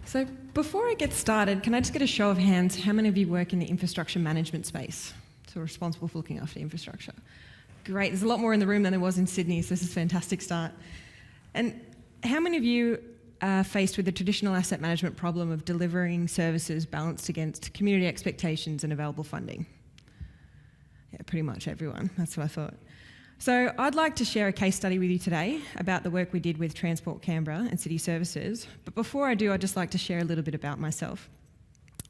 So before I get started, can I just get a show of hands? How many of you work in the infrastructure management space? So responsible for looking after infrastructure. Great, there's a lot more in the room than there was in Sydney, so this is a fantastic start. And how many of you are faced with the traditional asset management problem of delivering services balanced against community expectations and available funding? Yeah, pretty much everyone, that's what I thought. So I'd like to share a case study with you today about the work we did with Transport Canberra and City Services. But before I do, I'd just like to share a little bit about myself.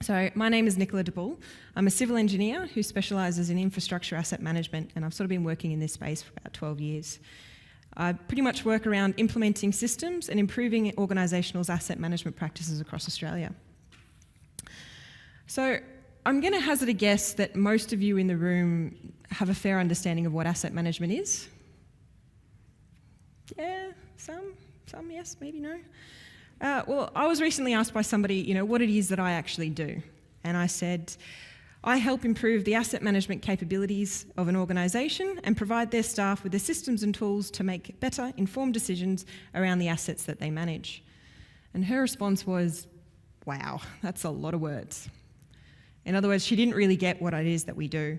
So my name is Nicola DeBull. I'm a civil engineer who specialises in infrastructure asset management, and I've sort of been working in this space for about 12 years. I pretty much work around implementing systems and improving organisational asset management practices across Australia. So I'm going to hazard a guess that most of you in the room have a fair understanding of what asset management is. Yeah, some yes, maybe no. Well, I was recently asked by somebody, what it is that I actually do. And I said, I help improve the asset management capabilities of an organisation and provide their staff with the systems and tools to make better, informed decisions around the assets that they manage. And her response was, wow, that's a lot of words. In other words, she didn't really get what it is that we do.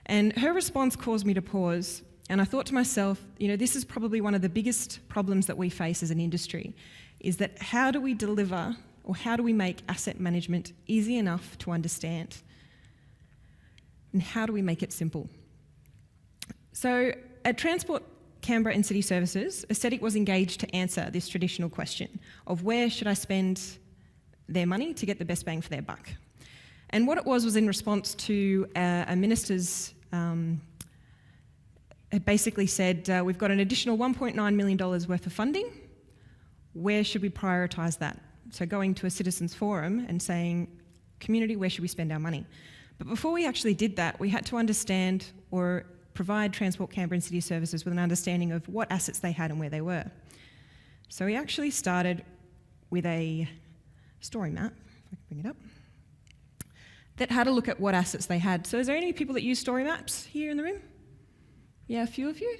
And her response caused me to pause, and I thought to myself, this is probably one of the biggest problems that we face as an industry, is that how do we deliver, or how do we make asset management easy enough to understand? And how do we make it simple? So at Transport Canberra and City Services, Assetic was engaged to answer this traditional question of where should I spend their money to get the best bang for their buck? And what it was in response to a minister's it basically said, we've got an additional $1.9 million worth of funding. Where should we prioritise that? So going to a citizens forum and saying, community, where should we spend our money? But before we actually did that, we had to understand or provide Transport Canberra and City Services with an understanding of what assets they had and where they were. So we actually started with a story map, if I can bring it up, that had a look at what assets they had. So is there any people that use story maps here in the room? Yeah, a few of you?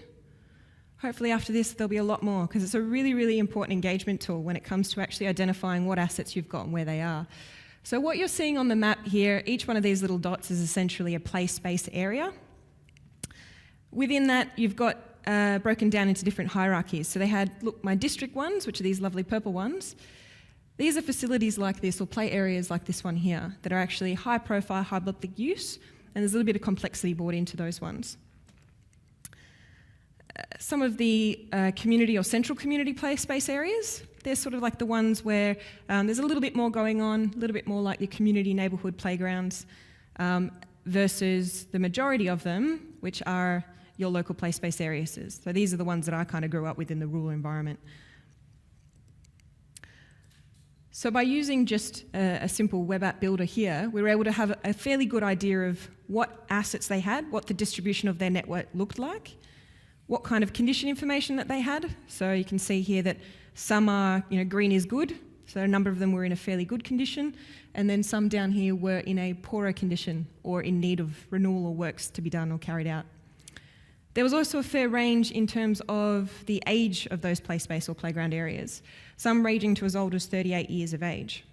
Hopefully after this there'll be a lot more, because it's a really, really important engagement tool when it comes to actually identifying what assets you've got and where they are. So what you're seeing on the map here, each one of these little dots is essentially a playspace area. Within that you've got broken down into different hierarchies. So they had, my district ones, which are these lovely purple ones. These are facilities like this, or play areas like this one here, that are actually high profile, high public use, and there's a little bit of complexity brought into those ones. Some of the community or central community play space areas, they're sort of like the ones where there's a little bit more going on, a little bit more like your community neighbourhood playgrounds, versus the majority of them, which are your local play space areas. So these are the ones that I kind of grew up with in the rural environment. So by using just a simple web app builder here, we were able to have a fairly good idea of what assets they had, what the distribution of their network looked like, what kind of condition information that they had. So you can see here that some are, green is good, so a number of them were in a fairly good condition, and then some down here were in a poorer condition or in need of renewal or works to be done or carried out. There was also a fair range in terms of the age of those play space or playground areas, some ranging to as old as 38 years of age.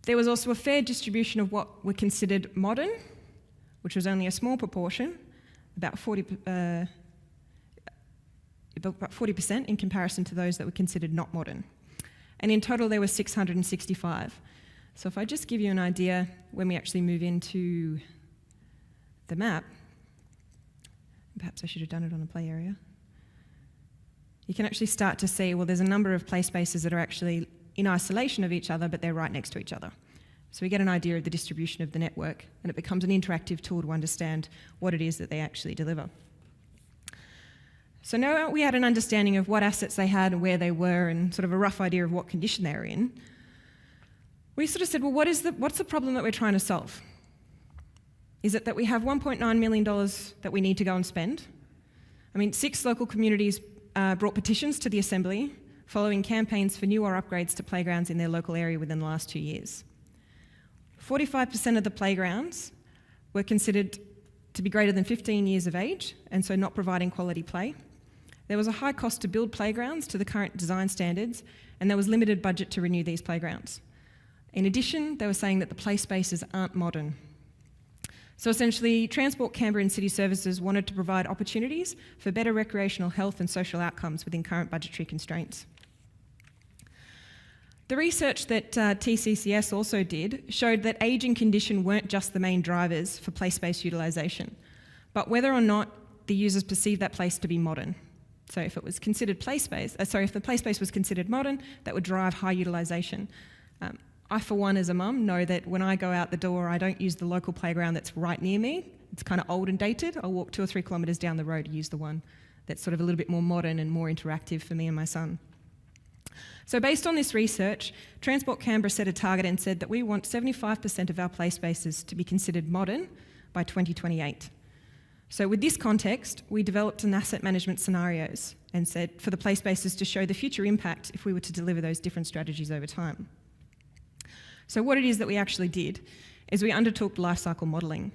There was also a fair distribution of what were considered modern, which was only a small proportion, about 40% in comparison to those that were considered not modern. And in total there were 665. So if I just give you an idea when we actually move into the map, perhaps I should have done it on a play area. You can actually start to see, well, there's a number of play spaces that are actually in isolation of each other, but they're right next to each other. So we get an idea of the distribution of the network, and it becomes an interactive tool to understand what it is that they actually deliver. So now we had an understanding of what assets they had and where they were and sort of a rough idea of what condition they were in. We sort of said, well, what's the problem that we're trying to solve? Is it that we have $1.9 million that we need to go and spend? 6 local communities brought petitions to the Assembly following campaigns for new or upgrades to playgrounds in their local area within the last 2 years. 45% of the playgrounds were considered to be greater than 15 years of age, and so not providing quality play. There was a high cost to build playgrounds to the current design standards, and there was limited budget to renew these playgrounds. In addition, they were saying that the play spaces aren't modern. So essentially, Transport Canberra and City Services wanted to provide opportunities for better recreational health and social outcomes within current budgetary constraints. The research that TCCS also did showed that age and condition weren't just the main drivers for play space utilisation, but whether or not the users perceived that place to be modern. So if it was considered play space, if the play space was considered modern, that would drive high utilisation. I, for one, as a mum, know that when I go out the door, I don't use the local playground that's right near me. It's kind of old and dated. I'll walk 2 or 3 kilometres down the road to use the one that's sort of a little bit more modern and more interactive for me and my son. So based on this research, Transport Canberra set a target and said that we want 75% of our play spaces to be considered modern by 2028. So with this context, we developed an asset management scenarios and said for the play spaces to show the future impact if we were to deliver those different strategies over time. So what it is that we actually did is we undertook lifecycle modelling.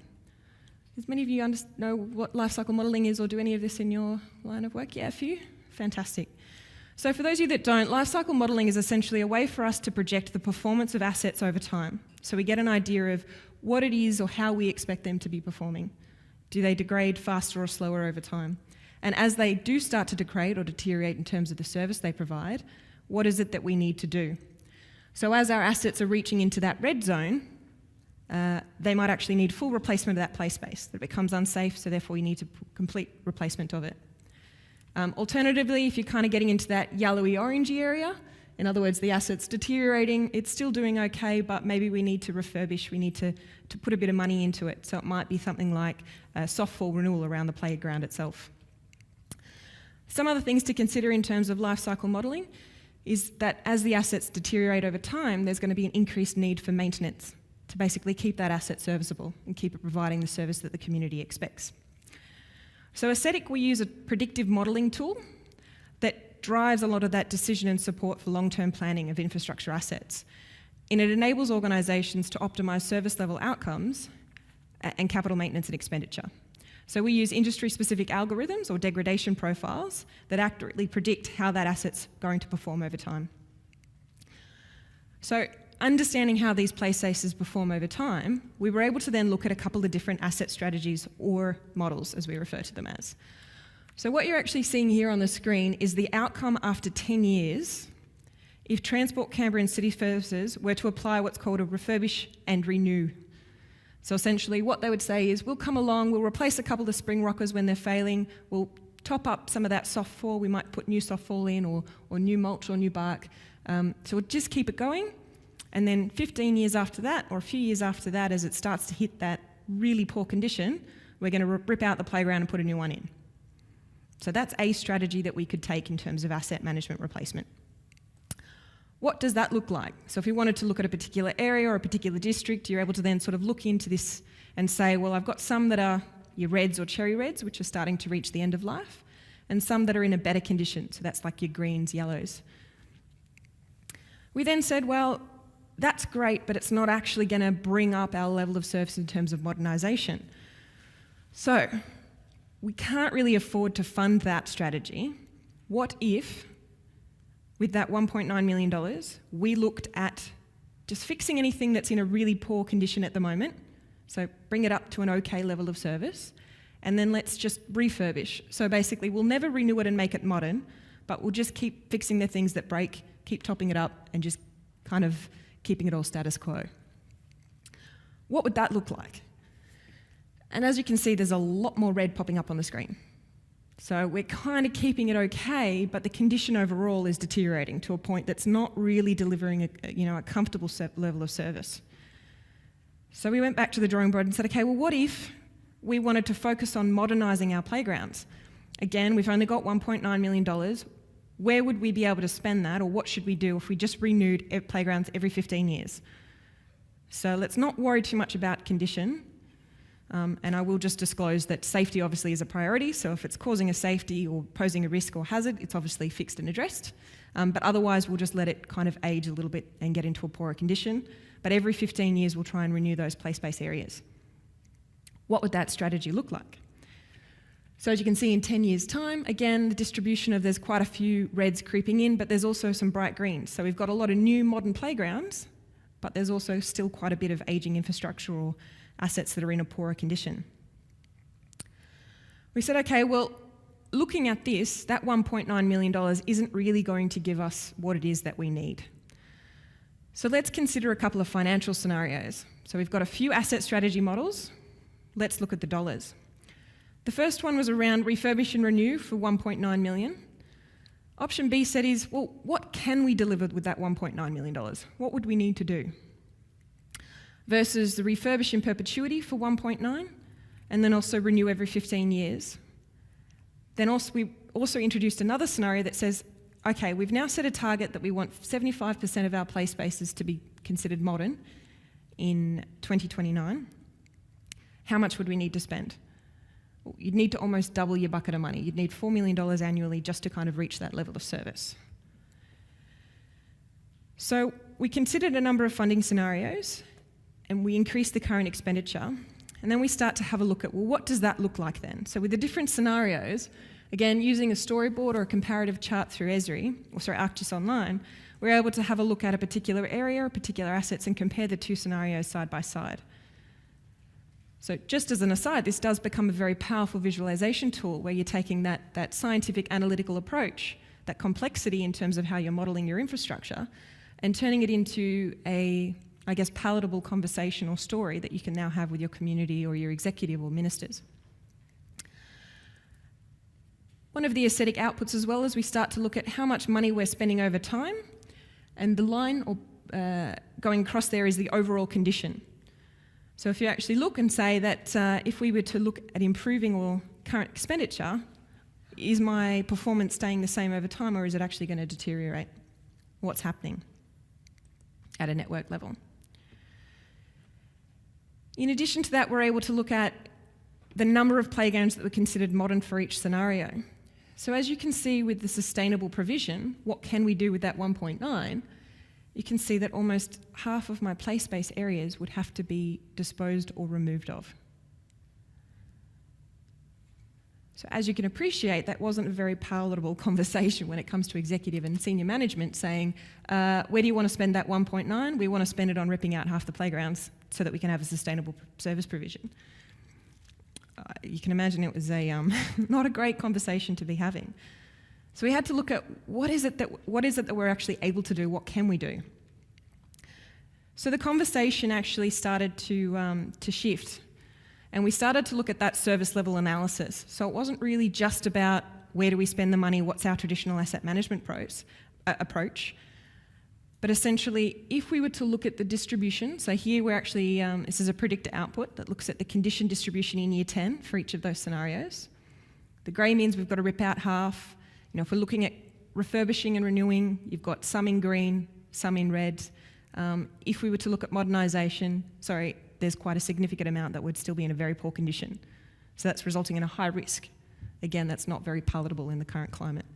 Does many of you know what lifecycle modelling is or do any of this in your line of work? Yeah, a few? Fantastic. So for those of you that don't, lifecycle modelling is essentially a way for us to project the performance of assets over time. So we get an idea of what it is or how we expect them to be performing. Do they degrade faster or slower over time? And as they do start to degrade or deteriorate in terms of the service they provide, what is it that we need to do? So as our assets are reaching into that red zone, they might actually need full replacement of that play space. That becomes unsafe, so therefore you need to complete replacement of it. Alternatively, if you're kind of getting into that yellowy orangey area, in other words, the asset's deteriorating, it's still doing okay, but maybe we need to refurbish, we need to put a bit of money into it. So it might be something like a soft fall renewal around the playground itself. Some other things to consider in terms of life cycle modelling is that as the assets deteriorate over time, there's going to be an increased need for maintenance to basically keep that asset serviceable and keep it providing the service that the community expects. So Assetic, we use a predictive modelling tool that drives a lot of that decision and support for long-term planning of infrastructure assets. And it enables organisations to optimise service level outcomes and capital maintenance and expenditure. So we use industry-specific algorithms or degradation profiles that accurately predict how that asset's going to perform over time. So understanding how these play spaces perform over time, we were able to then look at a couple of different asset strategies or models, as we refer to them as. So what you're actually seeing here on the screen is the outcome after 10 years if Transport Canberra and City Services were to apply what's called a refurbish and renew. So essentially what they would say is, we'll come along, we'll replace a couple of spring rockers when they're failing, we'll top up some of that soft fall, we might put new soft fall in or new mulch or new bark. So we'll just keep it going. And then 15 years after that, or a few years after that, as it starts to hit that really poor condition, we're going to rip out the playground and put a new one in. So that's a strategy that we could take in terms of asset management replacement. What does that look like? So if you wanted to look at a particular area or a particular district, you're able to then sort of look into this and say, well, I've got some that are your reds or cherry reds, which are starting to reach the end of life, and some that are in a better condition. So that's like your greens, yellows. We then said, well, that's great, but it's not actually going to bring up our level of service in terms of modernisation. So we can't really afford to fund that strategy. What if, with that $1.9 million, we looked at just fixing anything that's in a really poor condition at the moment, so bring it up to an okay level of service, and then let's just refurbish. So basically, we'll never renew it and make it modern, but we'll just keep fixing the things that break, keep topping it up, and just kind of keeping it all status quo. What would that look like? And as you can see, there's a lot more red popping up on the screen. So we're kind of keeping it okay, but the condition overall is deteriorating to a point that's not really delivering a comfortable level of service. So we went back to the drawing board and said, okay, well, what if we wanted to focus on modernising our playgrounds? Again, we've only got $1.9 million. Where would we be able to spend that, or what should we do if we just renewed playgrounds every 15 years? So let's not worry too much about condition. And I will just disclose that safety obviously is a priority, so if it's causing a safety or posing a risk or hazard, it's obviously fixed and addressed. But otherwise, we'll just let it kind of age a little bit and get into a poorer condition. But every 15 years, we'll try and renew those play space areas. What would that strategy look like? So as you can see in 10 years' time, again, the distribution of there's quite a few reds creeping in, but there's also some bright greens. So we've got a lot of new modern playgrounds, but there's also still quite a bit of ageing infrastructural assets that are in a poorer condition. We said, okay, well, looking at this, that $1.9 million isn't really going to give us what it is that we need. So let's consider a couple of financial scenarios. So we've got a few asset strategy models. Let's look at the dollars. The first one was around refurbish and renew for $1.9 million. Option B said is, well, what can we deliver with that $1.9 million? What would we need to do? Versus the refurbish in perpetuity for 1.9, and then also renew every 15 years. Then we also introduced another scenario that says, okay, we've now set a target that we want 75% of our play spaces to be considered modern in 2029. How much would we need to spend? You'd need to almost double your bucket of money. You'd need $4 million annually just to kind of reach that level of service. So we considered a number of funding scenarios and we increased the current expenditure. And then we start to have a look at, well, what does that look like then? So with the different scenarios, again, using a storyboard or a comparative chart through Esri, ArcGIS Online, we're able to have a look at a particular area or particular assets and compare the two scenarios side by side. So just as an aside, this does become a very powerful visualisation tool where you're taking that scientific analytical approach, that complexity in terms of how you're modelling your infrastructure, and turning it into a, I guess, palatable conversational story that you can now have with your community or your executive or ministers. One of the Assetic outputs as well is we start to look at how much money we're spending over time, and the line going across there is the overall condition. So if you actually look and say that if we were to look at improving or current expenditure, is my performance staying the same over time or is it actually going to deteriorate? What's happening at a network level? In addition to that, we're able to look at the number of playgrounds that were considered modern for each scenario. So as you can see with the sustainable provision, what can we do with that 1.9? You can see that almost half of my play space areas would have to be disposed or removed of. So as you can appreciate, that wasn't a very palatable conversation when it comes to executive and senior management saying, where do you want to spend that 1.9? We want to spend it on ripping out half the playgrounds so that we can have a sustainable service provision. You can imagine it was a not a great conversation to be having. So we had to look at what is it that we're actually able to do, what can we do? So the conversation actually started to shift, and we started to look at that service level analysis. So it wasn't really just about where do we spend the money, what's our traditional asset management approach, but essentially if we were to look at the distribution, so here we're actually, this is a predictor output that looks at the condition distribution in year 10 for each of those scenarios. The grey means we've got to rip out half. You know, if we're looking at refurbishing and renewing, you've got some in green, some in red. If we were to look at modernisation, there's quite a significant amount that would still be in a very poor condition. So that's resulting in a high risk. Again, that's not very palatable in the current climate.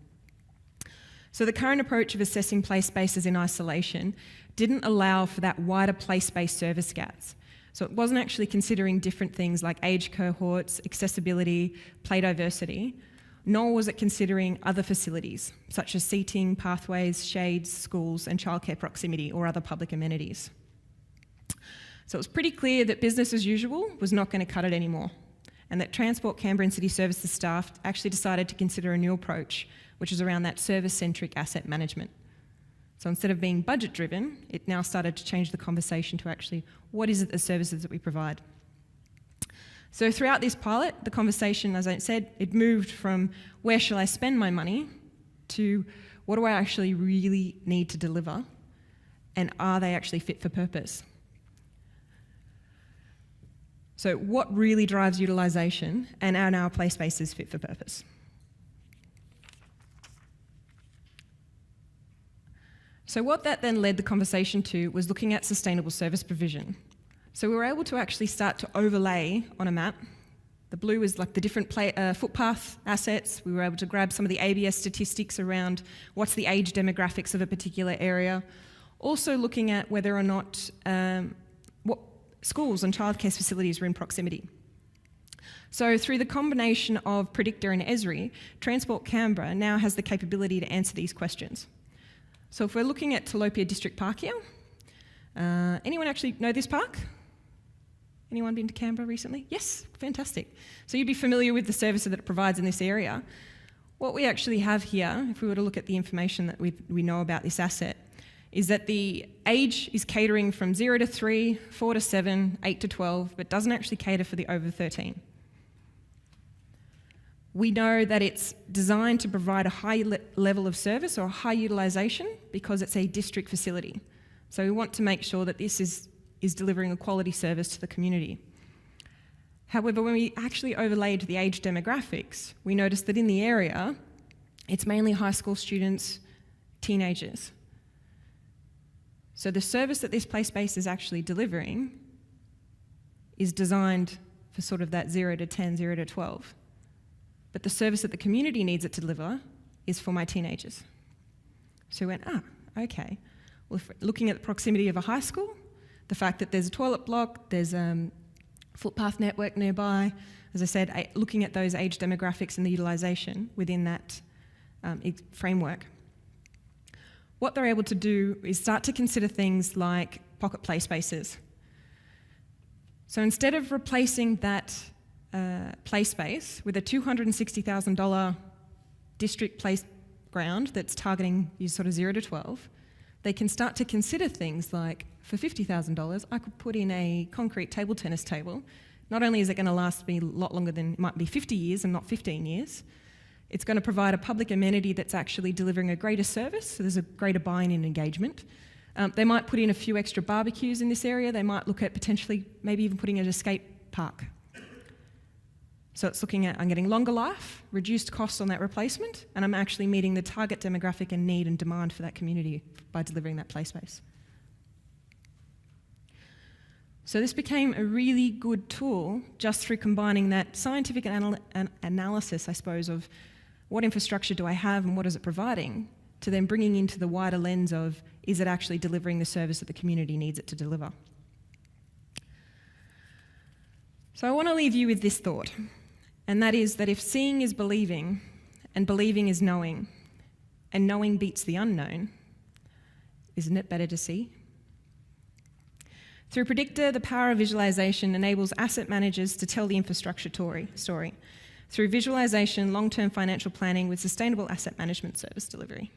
So the current approach of assessing play spaces in isolation didn't allow for that wider play space service gaps. So it wasn't actually considering different things like age cohorts, accessibility, play diversity, nor was it considering other facilities, such as seating, pathways, shades, schools, and childcare proximity or other public amenities. So it was pretty clear that business as usual was not going to cut it anymore, and that Transport Canberra and City Services staff actually decided to consider a new approach, which is around that service-centric asset management. So instead of being budget-driven, it now started to change the conversation to actually, what is it the services that we provide? So throughout this pilot, the conversation, as I said, it moved from where shall I spend my money to what do I actually really need to deliver, and are they actually fit for purpose? So what really drives utilisation, and are our play spaces fit for purpose? So what that then led the conversation to was looking at sustainable service provision. So we were able to actually start to overlay on a map. The blue is like the different footpath assets. We were able to grab some of the ABS statistics around what's the age demographics of a particular area. Also looking at whether or not what schools and childcare facilities were in proximity. So through the combination of Predictor and Esri, Transport Canberra now has the capability to answer these questions. So if we're looking at Tilapia District Park here, anyone actually know this park? Anyone been to Canberra recently? Yes, fantastic. So you'd be familiar with the services that it provides in this area. What we actually have here, if we were to look at the information that we know about this asset, is that the age is catering from 0 to 3, 4 to 7, 8 to 12, but doesn't actually cater for the over 13. We know that it's designed to provide a high level of service or high utilisation because it's a district facility. So we want to make sure that this is delivering a quality service to the community. However, when we actually overlaid the age demographics, we noticed that in the area, it's mainly high school students, teenagers. So the service that this playspace is actually delivering is designed for sort of that 0 to 10, 0 to 12. But the service that the community needs it to deliver is for my teenagers. So we went, okay. Well, if we're looking at the proximity of a high school, the fact that there's a toilet block, there's a footpath network nearby, as I said, looking at those age demographics and the utilisation within that framework. What they're able to do is start to consider things like pocket play spaces. So instead of replacing that play space with a $260,000 district playground that's targeting you sort of 0 to 12, they can start to consider things like, for $50,000, I could put in a concrete table tennis table. Not only is it going to last me a lot longer than, it might be 50 years and not 15 years, it's going to provide a public amenity that's actually delivering a greater service, so there's a greater buy-in and engagement. They might put in a few extra barbecues in this area. They might look at potentially maybe even putting an escape park. So it's looking at, I'm getting longer life, reduced costs on that replacement, and I'm actually meeting the target demographic and need and demand for that community by delivering that play space. So this became a really good tool just through combining that scientific analysis, I suppose, of what infrastructure do I have and what is it providing, to then bringing into the wider lens of, is it actually delivering the service that the community needs it to deliver? So I want to leave you with this thought, and that is that if seeing is believing, and believing is knowing, and knowing beats the unknown, isn't it better to see? Through Predictor, the power of visualisation enables asset managers to tell the infrastructure story. Through visualisation, long-term financial planning with sustainable asset management service delivery.